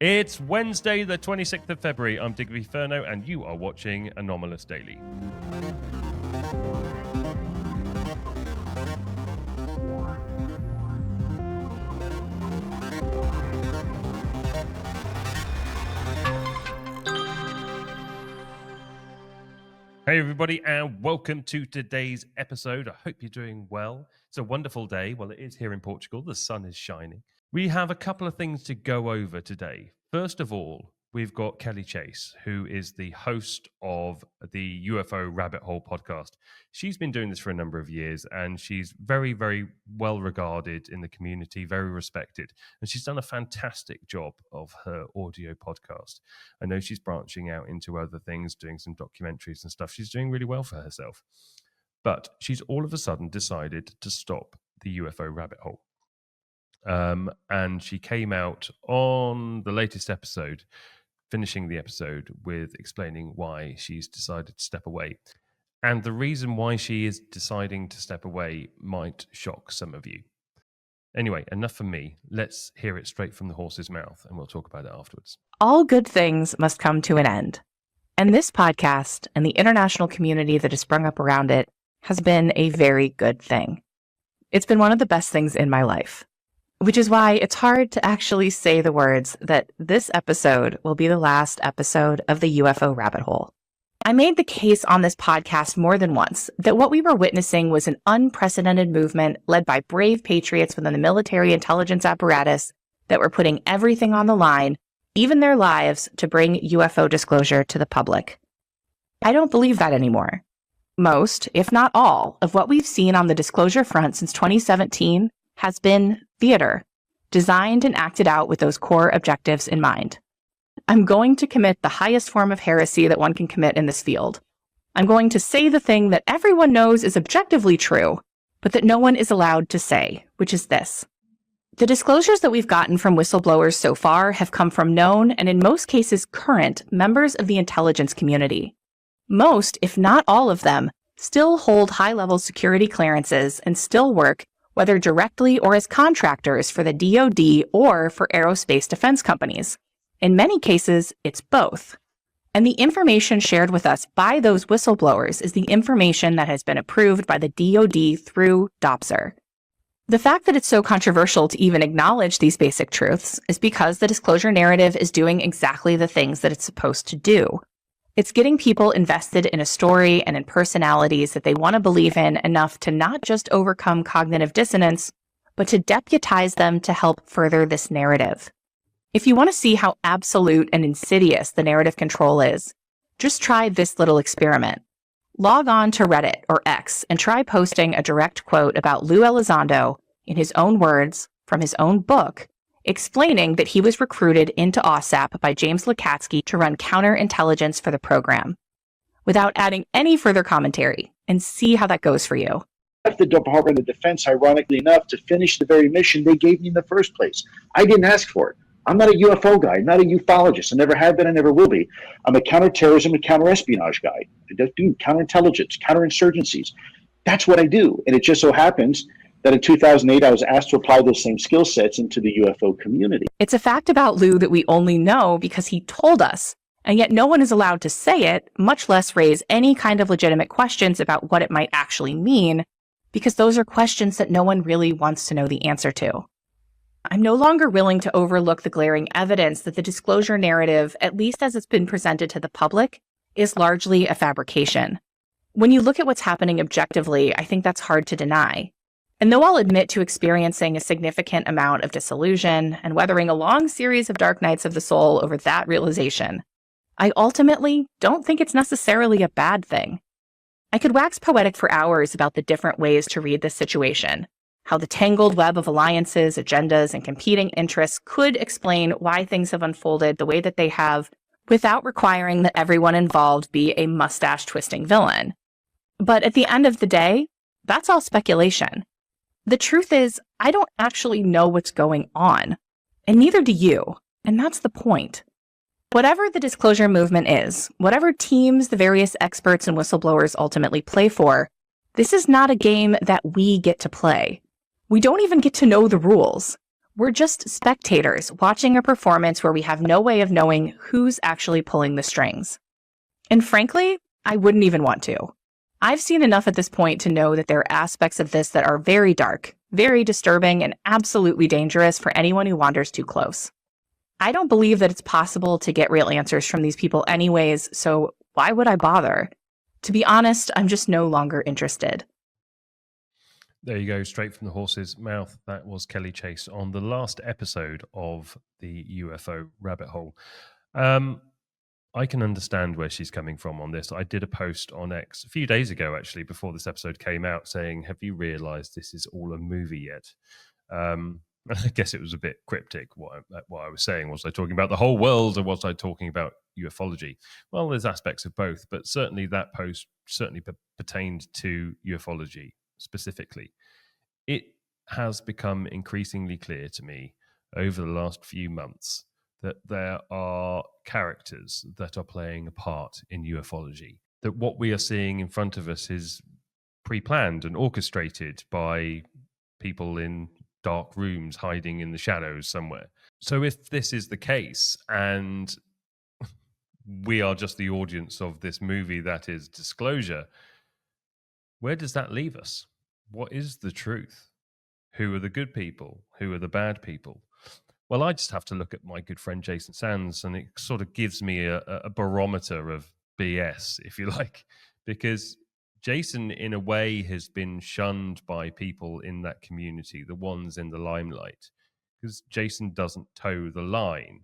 It's Wednesday, the 26th of February. I'm Digby Furno, and you are watching Anomalous Daily. Hey everybody, and welcome to today's episode. I hope you're doing well. It's a wonderful day. Well, it is here in Portugal. The sun is shining. We have a couple of things to go over today. First of all, we've got Kelly Chase, who is the host of the UFO Rabbit Hole podcast. She's been doing this for a number of years, and she's very, very well regarded in the community, very respected. And she's done a fantastic job of her audio podcast. I know she's branching out into other things, doing some documentaries and stuff. She's doing really well for herself. But she's all of a sudden decided to stop the UFO Rabbit Hole. And she came out on the latest episode, finishing the episode with explaining why she's decided to step away. And the reason why she is deciding to step away might shock some of you. Anyway, enough from me. Let's hear it straight from the horse's mouth, and we'll talk about it afterwards. All good things must come to an end. And this podcast and the international community that has sprung up around it has been a very good thing. It's been one of the best things in my life. Which is why it's hard to actually say the words that this episode will be the last episode of the UFO Rabbit Hole. I made the case on this podcast more than once that what we were witnessing was an unprecedented movement led by brave patriots within the military intelligence apparatus that were putting everything on the line, even their lives, to bring UFO disclosure to the public. I don't believe that anymore. Most, if not all, of what we've seen on the disclosure front since 2017 has been theater, designed and acted out with those core objectives in mind. I'm going to commit the highest form of heresy that one can commit in this field. I'm going to say the thing that everyone knows is objectively true, but that no one is allowed to say, which is this. The disclosures that we've gotten from whistleblowers so far have come from known and in most cases current members of the intelligence community. Most, if not all of them, still hold high-level security clearances and still work whether directly or as contractors for the DoD or for aerospace defense companies. In many cases, it's both. And the information shared with us by those whistleblowers is the information that has been approved by the DoD through DOPSR. The fact that it's so controversial to even acknowledge these basic truths is because the disclosure narrative is doing exactly the things that it's supposed to do. It's getting people invested in a story and in personalities that they want to believe in enough to not just overcome cognitive dissonance, but to deputize them to help further this narrative. If you want to see how absolute and insidious the narrative control is, just try this little experiment. Log on to Reddit or X and try posting a direct quote about Lou Elizondo, in his own words, from his own book, explaining that he was recruited into OSAP by James Lukatsky to run counterintelligence for the program, without adding any further commentary, and see how that goes for you. Left the Department of Defense, ironically enough, to finish the very mission they gave me in the first place. I didn't ask for it. I'm not a UFO guy, not a ufologist. I never have been, I never will be. I'm a counterterrorism and counterespionage guy. I just do counterintelligence, counterinsurgencies. That's what I do. And it just so happens that in 2008, I was asked to apply those same skill sets into the UFO community. It's a fact about Lou that we only know because he told us, and yet no one is allowed to say it, much less raise any kind of legitimate questions about what it might actually mean, because those are questions that no one really wants to know the answer to. I'm no longer willing to overlook the glaring evidence that the disclosure narrative, at least as it's been presented to the public, is largely a fabrication. When you look at what's happening objectively, I think that's hard to deny. And though I'll admit to experiencing a significant amount of disillusion and weathering a long series of dark nights of the soul over that realization, I ultimately don't think it's necessarily a bad thing. I could wax poetic for hours about the different ways to read this situation, how the tangled web of alliances, agendas, and competing interests could explain why things have unfolded the way that they have without requiring that everyone involved be a mustache-twisting villain. But at the end of the day, that's all speculation. The truth is, I don't actually know what's going on, and neither do you, and that's the point. Whatever the disclosure movement is, whatever teams the various experts and whistleblowers ultimately play for, this is not a game that we get to play. We don't even get to know the rules. We're just spectators watching a performance where we have no way of knowing who's actually pulling the strings. And frankly, I wouldn't even want to. I've seen enough at this point to know that there are aspects of this that are very dark, very disturbing, and absolutely dangerous for anyone who wanders too close. I don't believe that it's possible to get real answers from these people anyways, so why would I bother? To be honest, I'm just no longer interested. There you go, straight from the horse's mouth. That was Kelly Chase on the last episode of the UFO Rabbit Hole. I can understand where she's coming from on this. I did a post on X a few days ago, actually, before this episode came out, saying, have you realized this is all a movie yet? I guess it was a bit cryptic. What I was saying. Was I talking about the whole world, or was I talking about ufology? Well, there's aspects of both, but certainly that post certainly pertained to ufology specifically. It has become increasingly clear to me over the last few months that there are characters that are playing a part in ufology, that what we are seeing in front of us is pre-planned and orchestrated by people in dark rooms hiding in the shadows somewhere. So if this is the case, and we are just the audience of this movie that is Disclosure, where does that leave us? What is the truth? Who are the good people? Who are the bad people? Well, I just have to look at my good friend Jason Sands, and it sort of gives me a barometer of BS, if you like, because Jason, in a way, has been shunned by people in that community, the ones in the limelight, because Jason doesn't toe the line.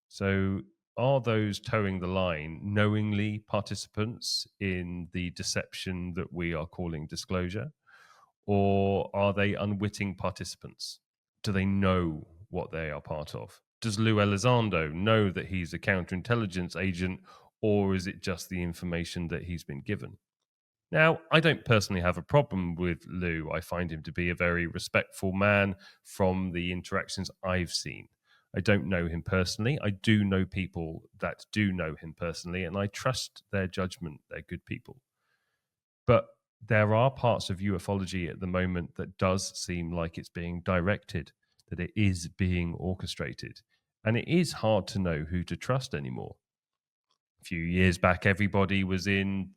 So are those towing the line knowingly participants in the deception that we are calling Disclosure? Or are they unwitting participants? Do they know what they are part of? Does Lou Elizondo know that he's a counterintelligence agent, or is it just the information that he's been given? Now, I don't personally have a problem with Lou. I find him to be a very respectful man from the interactions I've seen. I don't know him personally. I do know people that do know him personally, and I trust their judgment. They're good people. But there are parts of ufology at the moment that does seem like it's being directed, that it is being orchestrated. And it is hard to know who to trust anymore. A few years back, everybody was in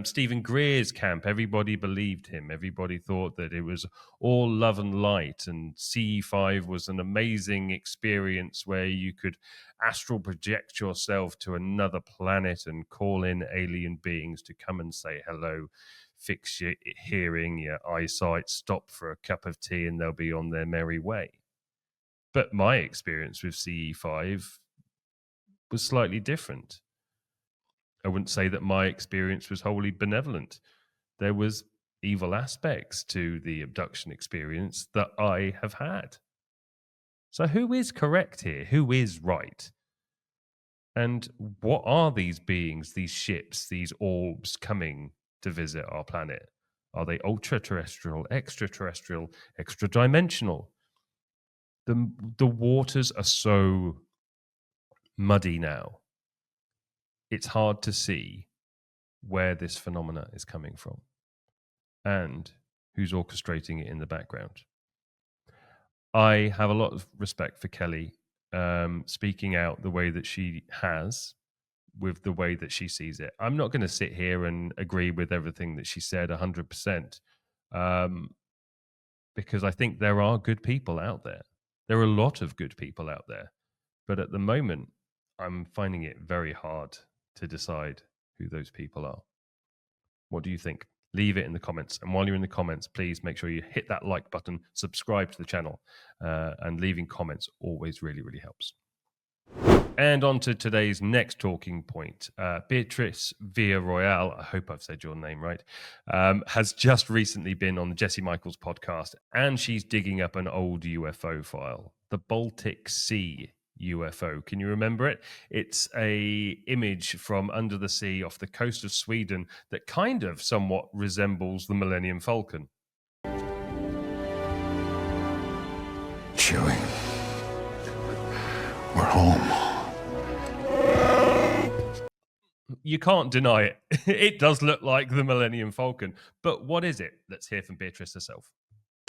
Stephen Greer's camp. Everybody believed him. Everybody thought that it was all love and light. And CE5 was an amazing experience where you could astral project yourself to another planet and call in alien beings to come and say hello, fix your hearing, your eyesight, stop for a cup of tea, and they'll be on their merry way. But my experience with CE5 was slightly different. I wouldn't say that my experience was wholly benevolent. There was evil aspects to the abduction experience that I have had. So who is correct here? Who is right? And what are these beings, these ships, these orbs coming to visit our planet? Are they ultra-terrestrial, extraterrestrial, extra-dimensional? The waters are so muddy now. It's hard to see where this phenomena is coming from and who's orchestrating it in the background. I have a lot of respect for Kelly speaking out the way that she has, with the way that she sees it. I'm not going to sit here and agree with everything that she said 100%, because I think there are good people out there. There are a lot of good people out there. But at the moment, I'm finding it very hard to decide who those people are. What do you think? Leave it in the comments. And while you're in the comments, please make sure you hit that like button, subscribe to the channel, and leaving comments always really, really helps. And on to today's next talking point. Beatriz Villarroel, I hope I've said your name right, has just recently been on the Jesse Michaels podcast, and she's digging up an old UFO file, the Baltic Sea UFO. Can you remember it? It's a image from under the sea off the coast of Sweden that kind of somewhat resembles the Millennium Falcon. Chewie, we're home. You can't deny it. It does look like the Millennium Falcon. But what is it? Let's hear from Beatriz herself.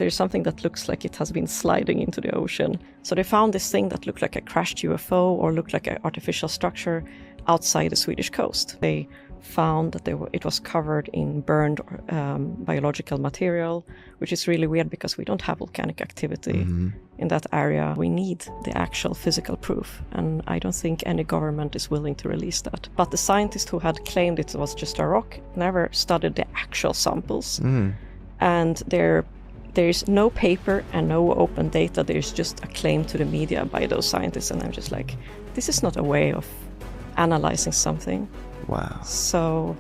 there's something that looks like it has been sliding into the ocean. So they found this thing that looked like a crashed UFO or looked like an artificial structure outside the Swedish coast. They found that it was covered in burned biological material, which is really weird because we don't have volcanic activity in that area. We need the actual physical proof, and I don't think any government is willing to release that. But the scientist who had claimed it was just a rock never studied the actual samples. And there's no paper and no open data. There's just a claim to the media by those scientists, and I'm just like, this is not a way of analyzing something. Wow. So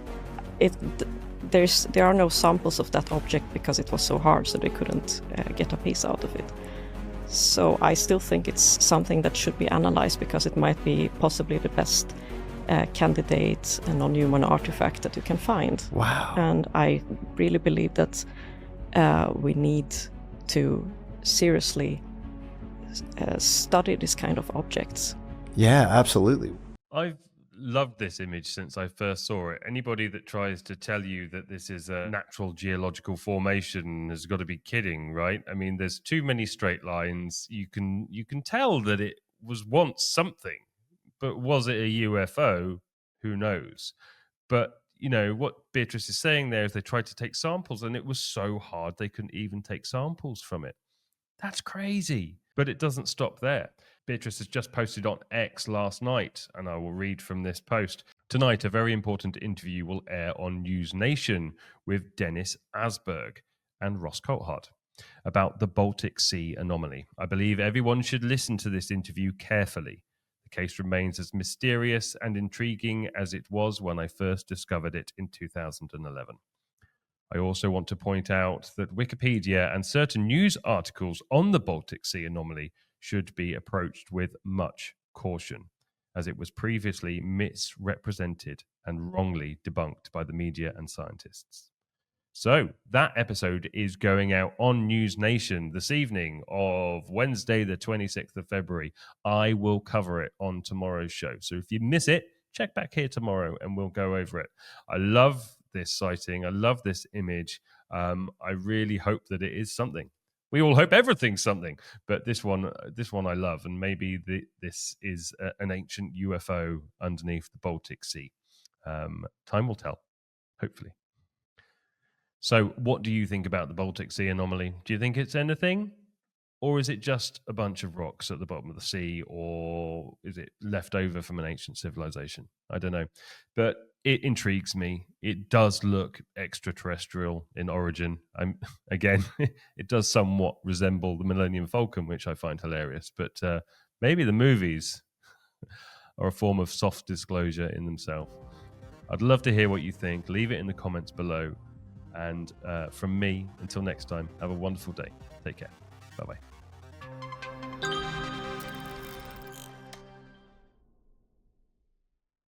there are no samples of that object because it was so hard, so they couldn't get a piece out of it. So I still think it's something that should be analyzed because it might be possibly the best candidate and non-human artifact that you can find. Wow. And I really believe that we need to seriously study this kind of objects. Yeah, absolutely. I've loved this image since I first saw it. Anybody that tries to tell you that this is a natural geological formation has got to be kidding, right? I mean, there's too many straight lines. You can tell that it was once something, but was it a UFO? Who knows? But you know what Beatriz is saying there is they tried to take samples, and it was so hard they couldn't even take samples from it. That's crazy. But it doesn't stop there. Beatriz has just posted on X last night, and I will read from this post. Tonight, a very important interview will air on News Nation with Dennis Asberg and Ross Coulthard about the Baltic Sea Anomaly. I believe everyone should listen to this interview carefully. The case remains as mysterious and intriguing as it was when I first discovered it in 2011. I also want to point out that Wikipedia and certain news articles on the Baltic Sea Anomaly should be approached with much caution, as it was previously misrepresented and wrongly debunked by the media and scientists. So that episode is going out on News Nation this evening of Wednesday, the 26th of February. I will cover it on tomorrow's show. So if you miss it, check back here tomorrow and we'll go over it. I love this sighting. I love this image. I really hope that it is something. We all hope everything's something, but this one I love, and maybe this is an ancient UFO underneath the Baltic Sea. Time will tell, hopefully. So what do you think about the Baltic Sea Anomaly? Do you think it's anything? Or is it just a bunch of rocks at the bottom of the sea? Or is it left over from an ancient civilization? I don't know. But it intrigues me. It does look extraterrestrial in origin. Again, it does somewhat resemble the Millennium Falcon, which I find hilarious. But maybe the movies are a form of soft disclosure in themselves. I'd love to hear what you think. Leave it in the comments below. And from me, until next time, have a wonderful day. Take care. Bye-bye.